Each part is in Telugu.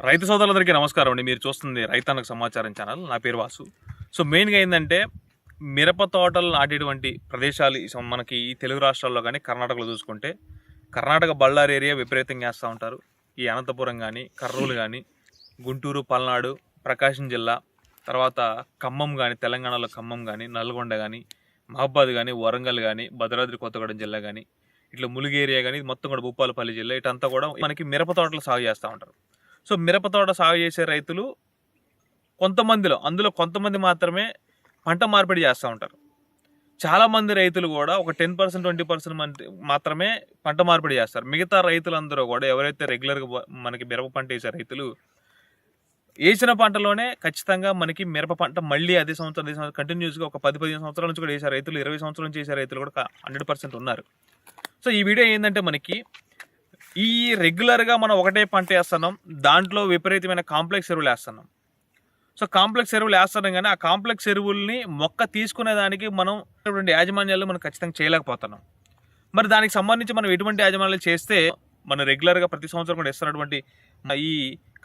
రైతు సోదరులందరికీ నమస్కారం అండి. మీరు చూస్తుంది రైతన్నకు సమాచారం ఛానల్. నా పేరు వాసు. సో మెయిన్గా ఏంటంటే మిరప తోటలు నాటేటువంటి ప్రదేశాలు మనకి ఈ తెలుగు రాష్ట్రాల్లో కానీ కర్ణాటకలో చూసుకుంటే కర్ణాటక బళ్ళారి ఏరియా విపరీతంగా వేస్తూ ఉంటారు. ఈ అనంతపురం కానీ కర్నూలు కానీ గుంటూరు పల్నాడు ప్రకాశం జిల్లా తర్వాత ఖమ్మం కానీ తెలంగాణలో ఖమ్మం కానీ నల్గొండ కానీ మహబాద్ కానీ వరంగల్ కానీ భద్రాద్రి కొత్తగూడెం జిల్లా కానీ ఇట్లా ములుగు ఏరియా కానీ మొత్తం కూడా భూపాలపల్లి జిల్లా ఇటంతా కూడా మనకి మిరప తోటలు సాగు చేస్తూ ఉంటారు. సో మిరప తోట సాగు చేసే రైతులు అందులో కొంతమంది మాత్రమే పంట మార్పిడి చేస్తూ ఉంటారు. చాలామంది రైతులు కూడా ఒక 10% 20% మాత్రమే పంట మార్పిడి చేస్తారు. మిగతా రైతులందరూ కూడా ఎవరైతే రెగ్యులర్గా మనకి మిరప పంట వేసే రైతులు వేసిన పంటలోనే ఖచ్చితంగా మనకి మిరప పంట మళ్ళీ అదే సంవత్సరం కంటిన్యూస్గా ఒక 10-15 సంవత్సరాల నుంచి కూడా వేసే రైతులు 20 సంవత్సరాల నుంచి వేసే రైతులు కూడా 100% ఉన్నారు. సో ఈ వీడియో ఏంటంటే మనకి ఈ రెగ్యులర్గా మనం ఒకటే పంట వేస్తున్నాం, దాంట్లో విపరీతమైన కాంప్లెక్స్ ఎరువులు వేస్తున్నాం. సో కాంప్లెక్స్ ఎరువులు వేస్తున్నాం కానీ ఆ కాంప్లెక్స్ ఎరువుల్ని మొక్క తీసుకునేదానికి మనం యాజమాన్యాలు మనం ఖచ్చితంగా చేయలేకపోతున్నాం. మరి దానికి సంబంధించి మనం ఎటువంటి యాజమాన్యాలు చేస్తే మనం రెగ్యులర్గా ప్రతి సంవత్సరం కూడా ఇస్తున్నటువంటి ఈ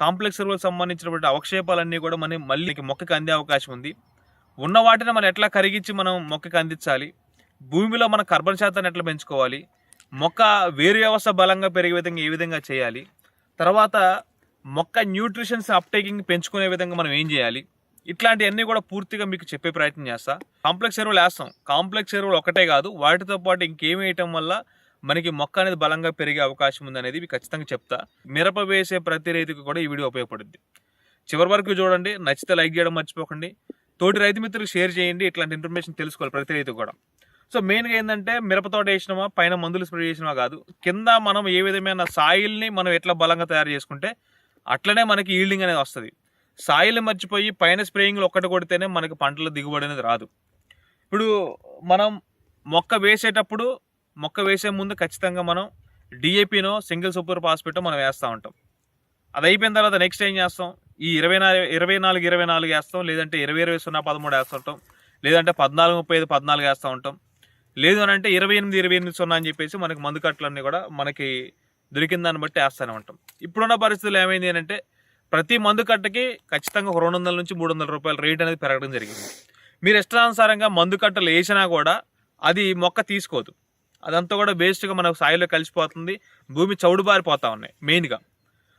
కాంప్లెక్స్ ఎరువులకు సంబంధించినటువంటి అవక్షేపాలన్నీ కూడా మనం మళ్ళీ మొక్కకి అందే అవకాశం ఉంది. ఉన్న వాటిని మనం ఎట్లా కరిగించి మనం మొక్కకి అందించాలి, భూమిలో మన కార్బన్ శాతాన్ని ఎట్లా పెంచుకోవాలి, మొక్క వేరు వ్యవస్థ బలంగా పెరిగే విధంగా ఏ విధంగా చేయాలి, తర్వాత మొక్క న్యూట్రిషన్స్ అప్టేకింగ్ పెంచుకునే విధంగా మనం ఏం చేయాలి, ఇట్లాంటివన్నీ కూడా పూర్తిగా మీకు చెప్పే ప్రయత్నం చేస్తా. కాంప్లెక్స్ ఎరువులు వేస్తాం. కాంప్లెక్స్ ఎరువులు ఒకటే కాదు, వాటితో పాటు ఇంకేమి వేయటం వల్ల మనకి మొక్క అనేది బలంగా పెరిగే అవకాశం ఉందనేది మీకు ఖచ్చితంగా చెప్తా. మిరప వేసే ప్రతి రైతుకు కూడా ఈ వీడియో ఉపయోగపడుద్ది. చివరి వరకు చూడండి. నచ్చితే లైక్ చేయడం మర్చిపోకండి. తోటి రైతు మిత్రులకు షేర్ చేయండి. ఇట్లాంటి ఇన్ఫర్మేషన్ తెలుసుకోవాలి ప్రతి రైతు కూడా. సో మెయిన్గా ఏంటంటే మిరపతోట వేసినామా పైన మందులు స్ప్రే చేసినామా కాదు, కింద మనం ఏ విధమైన సాయిల్ని మనం ఎట్లా బలంగా తయారు చేసుకుంటే అట్లనే మనకి ఈల్డింగ్ అనేది వస్తుంది. సాయిల్ని మర్చిపోయి పైన స్ప్రేయింగ్లు ఒక్కటి కొడితేనే మనకి పంటల దిగుబడి అనేది రాదు. ఇప్పుడు మనం మొక్క వేసే ముందు ఖచ్చితంగా మనం డిఏపినో సింగిల్ సూపర్ ఫాస్ఫేటో మనం వేస్తూ ఉంటాం. అది అయిపోయిన తర్వాత నెక్స్ట్ ఏం చేస్తాం, ఈ 24 వేస్తాం, లేదంటే 20-20-0-13 వేస్తుంటాం, లేదంటే 14-35-14 వేస్తూ ఉంటాం, లేదు అని అంటే 28-28-0 అని చెప్పేసి మనకి మందు కట్టలన్నీ కూడా మనకి దొరికిన దాన్ని బట్టి వేస్తూనే ఉంటాం. ఇప్పుడున్న పరిస్థితులు ఏమైంది అంటే ప్రతి మందు కట్టకి ఖచ్చితంగా 200 నుంచి 300 రూపాయల రేట్ అనేది పెరగడం జరిగింది. మీరు ఇష్టానుసారంగా మందు కట్టలు వేసినా కూడా అది మొక్క తీసుకోదు. అదంతా కూడా వేస్ట్గా మనకు సాయిలో కలిసిపోతుంది, భూమి చౌడుబారిపోతూ ఉన్నాయి మెయిన్గా.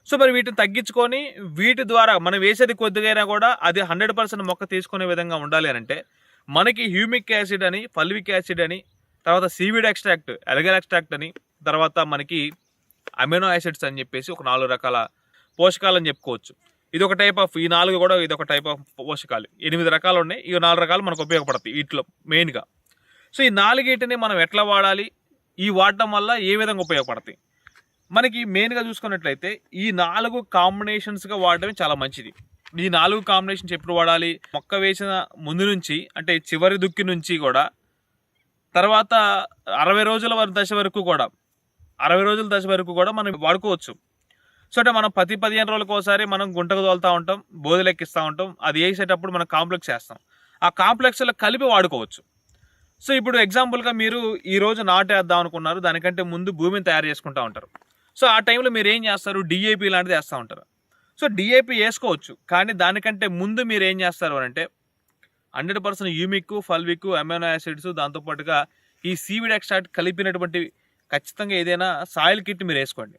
సో మరి వీటిని తగ్గించుకొని వీటి ద్వారా మనం వేసేది కొద్దిగా కూడా అది 100% మొక్క తీసుకునే విధంగా ఉండాలి అని అంటే మనకి హ్యూమిక్ యాసిడ్ అని, ఫల్విక్ యాసిడ్ అని, తర్వాత సీవీడ్ ఎక్స్ట్రాక్ట్, ఎల్గల్ ఎక్స్ట్రాక్ట్ అని, తర్వాత మనకి అమినో యాసిడ్స్ అని చెప్పేసి ఒక 4 రకాల పోషకాలు అని చెప్పుకోవచ్చు. ఇది ఒక టైప్ ఆఫ్, ఈ 4 కూడా ఇది ఒక టైప్ ఆఫ్ పోషకాలు. 8 రకాలు ఉన్నాయి. ఈ 4 రకాలు మనకు ఉపయోగపడతాయి వీటిలో మెయిన్గా. సో ఈ 4 మనం ఎట్లా వాడాలి, ఈ వాడటం వల్ల ఏ విధంగా ఉపయోగపడతాయి మనకి మెయిన్గా చూసుకున్నట్లయితే ఈ 4 కాంబినేషన్స్గా వాడటమే చాలా మంచిది. ఈ 4 కాంబినేషన్స్ ఎప్పుడు వాడాలి, మొక్క వేసిన ముందు నుంచి అంటే చివరి దుక్కి నుంచి కూడా తర్వాత 60 రోజుల దశ వరకు కూడా మనం వాడుకోవచ్చు. సో అంటే మనం 10-15 రోజులకు ఒకసారి మనం గుంటకు తోలుతూ ఉంటాం, బోధి లెక్కిస్తూ ఉంటాం. అది వేసేటప్పుడు మనం కాంప్లెక్స్ వేస్తాం. ఆ కాంప్లెక్స్లో కలిపి వాడుకోవచ్చు. సో ఇప్పుడు ఎగ్జాంపుల్గా మీరు ఈరోజు నాటేద్దాం అనుకున్నారు, దానికంటే ముందు భూమిని తయారు చేసుకుంటూ ఉంటారు. సో ఆ టైంలో మీరు ఏం చేస్తారు, డిఏపి లాంటిది వేస్తూ ఉంటారు. సో డిఏపి వేసుకోవచ్చు, కానీ దానికంటే ముందు మీరు ఏం చేస్తారు అని అంటే 100% హ్యూమిక్, ఫల్విక్, అమైనో యాసిడ్స్, దాంతోపాటుగా ఈ సీవిడ్ ఎక్స్ట్రాక్ట్ కలిపినటువంటి ఖచ్చితంగా ఏదైనా సాయిల్ కిట్ మీరు వేసుకోండి.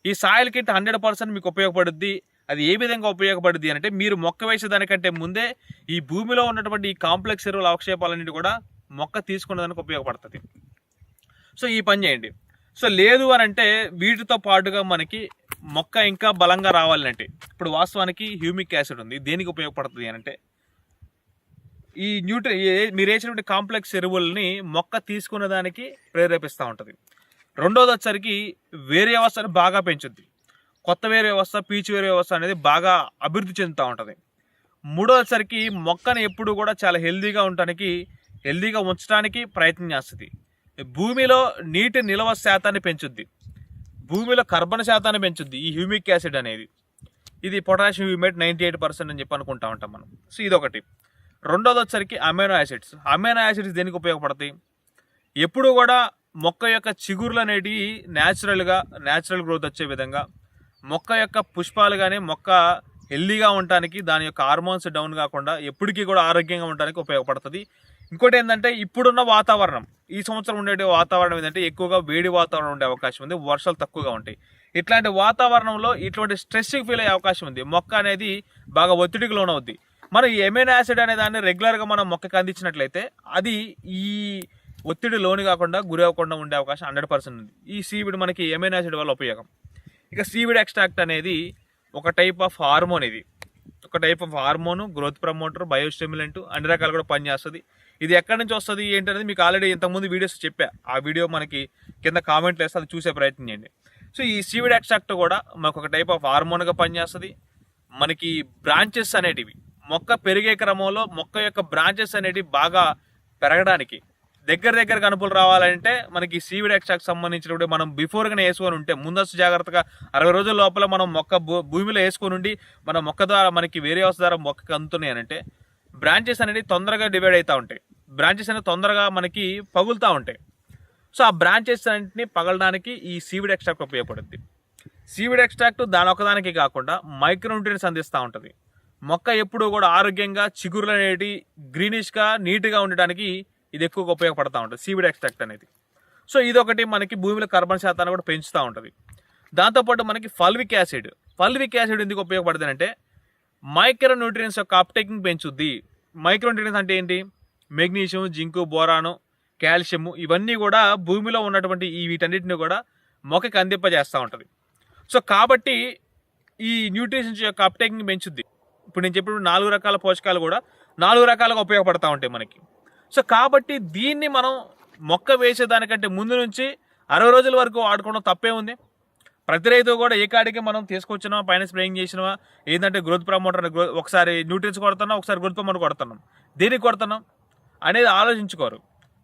ఈ సాయిల్ కిట్ 100% మీకు ఉపయోగపడుద్ది. అది ఏ విధంగా ఉపయోగపడుద్ది అంటే మీరు మొక్క వేసేదానికంటే ముందే ఈ భూమిలో ఉన్నటువంటి ఈ కాంప్లెక్స్ ఎరువుల అవక్షేపాలన్నిటి కూడా మొక్క తీసుకునేదానికి ఉపయోగపడుతుంది. సో ఈ పని చేయండి. సో లేదు అని అంటే వీటితో పాటుగా మనకి మొక్క ఇంకా బలంగా రావాలంటే ఇప్పుడు వాస్తవానికి హ్యూమిక్ యాసిడ్ ఉంది. దేనికి ఉపయోగపడుతుంది అని అంటే ఈ మీరు వేసినటువంటి కాంప్లెక్స్ ఎరువుల్ని మొక్క తీసుకునే దానికి ప్రేరేపిస్తూ ఉంటుంది. రెండోది వచ్చరికి వేరే వ్యవస్థను బాగా పెంచుద్ది. కొత్త వేరే వ్యవస్థ, పీచు వేరే వ్యవస్థ అనేది బాగా అభివృద్ధి చెందుతూ ఉంటుంది. మూడోసరికి మొక్కను ఎప్పుడు కూడా చాలా హెల్దీగా ఉంచడానికి ప్రయత్నం చేస్తుంది. భూమిలో నీటి నిల్వ శాతాన్ని పెంచుద్ది, భూమిలో కార్బన్ శాతాన్ని పెంచుద్ది ఈ హ్యూమిక్ యాసిడ్ అనేది. ఇది పొటాషియం హ్యూమేట్ 98% అని చెప్పి అనుకుంటా ఉంటాం మనం. సో ఇదొకటి. రెండోది వచ్చరికి అమైనో యాసిడ్స్ దేనికి ఉపయోగపడతాయి, ఎప్పుడు కూడా మొక్క యొక్క చిగుర్లు అనేటివి న్యాచురల్ గ్రోత్ వచ్చే విధంగా, మొక్క యొక్క పుష్పాలు కానీ మొక్క హెల్దీగా ఉండటానికి, దాని యొక్క హార్మోన్స్ డౌన్ కాకుండా ఎప్పటికీ కూడా ఆరోగ్యంగా ఉండడానికి ఉపయోగపడుతుంది. ఇంకోటి ఏంటంటే ఇప్పుడున్న వాతావరణం, ఈ సంవత్సరం ఉండే వాతావరణం ఏంటంటే ఎక్కువగా వేడి వాతావరణం ఉండే అవకాశం ఉంది, వర్షాలు తక్కువగా ఉంటాయి. ఇట్లాంటి వాతావరణంలో ఇటువంటి స్ట్రెస్కి ఫీల్ అయ్యే అవకాశం ఉంది. మొక్క అనేది బాగా ఒత్తిడికి లోనవుద్ది. మనం ఈ ఎమినో యాసిడ్ అనే దాన్ని రెగ్యులర్గా మనం మొక్కకి అందించినట్లయితే అది ఈ ఒత్తిడి లోని కాకుండా గురి అవ్వకుండా ఉండే అవకాశం 100% ఉంది. ఈ సీవిడ్ మనకి ఎమినో యాసిడ్ వల్ల ఉపయోగం. ఇక సీవిడ్ ఎక్స్ట్రాక్ట్ అనేది ఒక టైప్ ఆఫ్ హార్మోన్. ఇది ఒక type of hormone, growth promoter, biostimulant, అన్ని రకాలు కూడా పనిచేస్తుంది. ఇది ఎక్కడి నుంచి వస్తుంది ఏంటనేది మీకు ఆల్రెడీ ఇంతకుముందు వీడియోస్ చెప్పా. ఆ వీడియో మనకి కింద కామెంట్లు వేస్తే అది చూసే ప్రయత్నం చేయండి. సో ఈ సీవిడ్ ఎక్స్ట్రాక్ట్ కూడా మనకు ఒక టైప్ ఆఫ్ హార్మోన్గా పనిచేస్తుంది. మనకి బ్రాంచెస్ అనేటివి మొక్క పెరిగే క్రమంలో మొక్క యొక్క బ్రాంచెస్ అనేటివి బాగా పెరగడానికి, దగ్గర కనుపులు రావాలంటే మనకి సీవిడ్ ఎక్స్ట్రాక్ట్ సంబంధించినప్పుడు మనం బిఫోర్గానే వేసుకొని ఉంటే, ముందస్తు జాగ్రత్తగా 60 రోజుల లోపల మనం మొక్క భూమిలో వేసుకొని ఉండి మన మొక్క ద్వారా మనకి వేరే హౌస్ ద్వారా మొక్కకి అందుతున్నాయి అంటే బ్రాంచెస్ అనేవి తొందరగా డివైడ్ అవుతూ ఉంటాయి. బ్రాంచెస్ అనేవి తొందరగా మనకి పగులుతూ ఉంటాయి. సో ఆ బ్రాంచెస్ అన్నింటినీ పగలడానికి ఈ సీవిడ్ ఎక్స్ట్రాక్ట్ ఉపయోగపడుద్ది. సీవిడ్ ఎక్స్ట్రాక్ట్ దాని ఒకదానికి కాకుండా మైక్రోన్యూట్రియన్స్ అందిస్తూ ఉంటుంది. మొక్క ఎప్పుడూ కూడా ఆరోగ్యంగా, చిగురులు అనేవి గ్రీనిష్గా, నీట్గా ఉండడానికి ఇది ఎక్కువగా ఉపయోగపడుతూ ఉంటుంది సీవిడ్ ఎక్స్ట్రాక్ట్ అనేది. సో ఇదొకటి మనకి భూమిలో కార్బన్ శాతాన్ని కూడా పెంచుతూ ఉంటుంది. దాంతోపాటు మనకి ఫల్విక్ యాసిడ్ ఎందుకు ఉపయోగపడుతుంది అంటే మైక్రో న్యూట్రియన్స్ యొక్క అప్టేకింగ్ పెంచుద్ది. మైక్రో న్యూట్రియన్స్ అంటే ఏంటి? మెగ్నీషియం, జింకు, బోరాను, కాల్షియం, ఇవన్నీ కూడా భూమిలో ఉన్నటువంటి వీటన్నిటిని కూడా మొక్కకి అందింపజేస్తూ ఉంటుంది. సో కాబట్టి ఈ న్యూట్రిషన్స్ యొక్క అప్టేకింగ్ పెంచుద్ది. ఇప్పుడు నేను చెప్పిన 4 రకాల పోషకాలు కూడా 4 రకాలుగా ఉపయోగపడతా ఉంటాయి మనకి. సో కాబట్టి దీన్ని మనం మొక్క వేసేదానికంటే ముందు నుంచి 60 రోజుల వరకు వాడుకోవడం తప్పే ఉంది. ప్రతి రైతు కూడా ఏ కాడికి మనం తీసుకొచ్చినా, పైన స్ప్రేయింగ్ చేసినా, ఏంటంటే గ్రోత్ ప్రమోటర్, ఒకసారి న్యూట్రియన్స్ కొడుతున్నాం, ఒకసారి గ్రోత్ ప్రమోటర్ కొడుతున్నాం, దేనికి కొడుతున్నాం అనేది ఆలోచించుకోరు.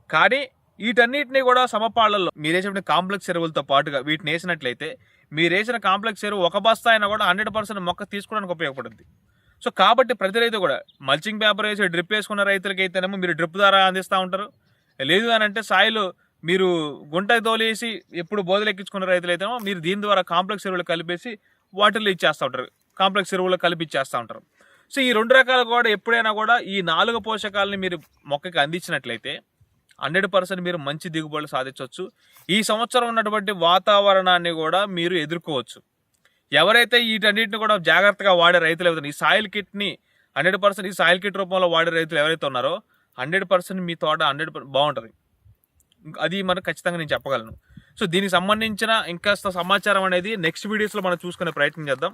కానీ వీటన్నిటిని కూడా సమపాళ్లలో మీరు వేసిన కాంప్లెక్స్ ఎరువులతో పాటుగా వీటిని వేసినట్లయితే మీరు వేసిన కాంప్లెక్స్ ఎరువు ఒక బస్తా అయినా కూడా 100% మొక్క తీసుకోవడానికి ఉపయోగపడుతుంది. సో కాబట్టి ప్రతి రైతు కూడా మల్చింగ్ పేపర్ వేసి డ్రిప్ వేసుకున్న రైతులకి అయితేనేమో మీరు డ్రిప్ ద్వారా అందిస్తూ ఉంటారు. లేదు అని అంటే సాయిలు మీరు గుంట తోలేసి ఎప్పుడు బోధలు ఎక్కించుకున్న రైతులు అయితేనేమో మీరు దీని ద్వారా కాంప్లెక్స్ ఎరువులు కలిపేసి వాటిల్లో ఇచ్చేస్తూ ఉంటారు, కాంప్లెక్స్ ఎరువులు కలిపి ఇచ్చేస్తూ ఉంటారు. సో ఈ 2 రకాలు కూడా ఎప్పుడైనా కూడా ఈ 4 పోషకాలని మీరు మొక్కకి అందించినట్లయితే 100% మీరు మంచి దిగుబడులు సాధించవచ్చు. ఈ సంవత్సరం ఉన్నటువంటి వాతావరణాన్ని కూడా మీరు ఎదుర్కోవచ్చు. ఎవరైతే వీటన్నిటిని కూడా జాగ్రత్తగా వాడే రైతులు ఎవరైతే ఈ సాయిల్ కిట్ని 100% ఈ సాయిల్ కిట్ రూపంలో వాడే రైతులు ఎవరైతే ఉన్నారో 100% మీ తోట 100% బాగుంటుంది. అది మనకు ఖచ్చితంగా నేను చెప్పగలను. సో దీనికి సంబంధించిన ఇంకా సమాచారం అనేది నెక్స్ట్ వీడియోస్లో మనం చూసుకునే ప్రయత్నం చేద్దాం.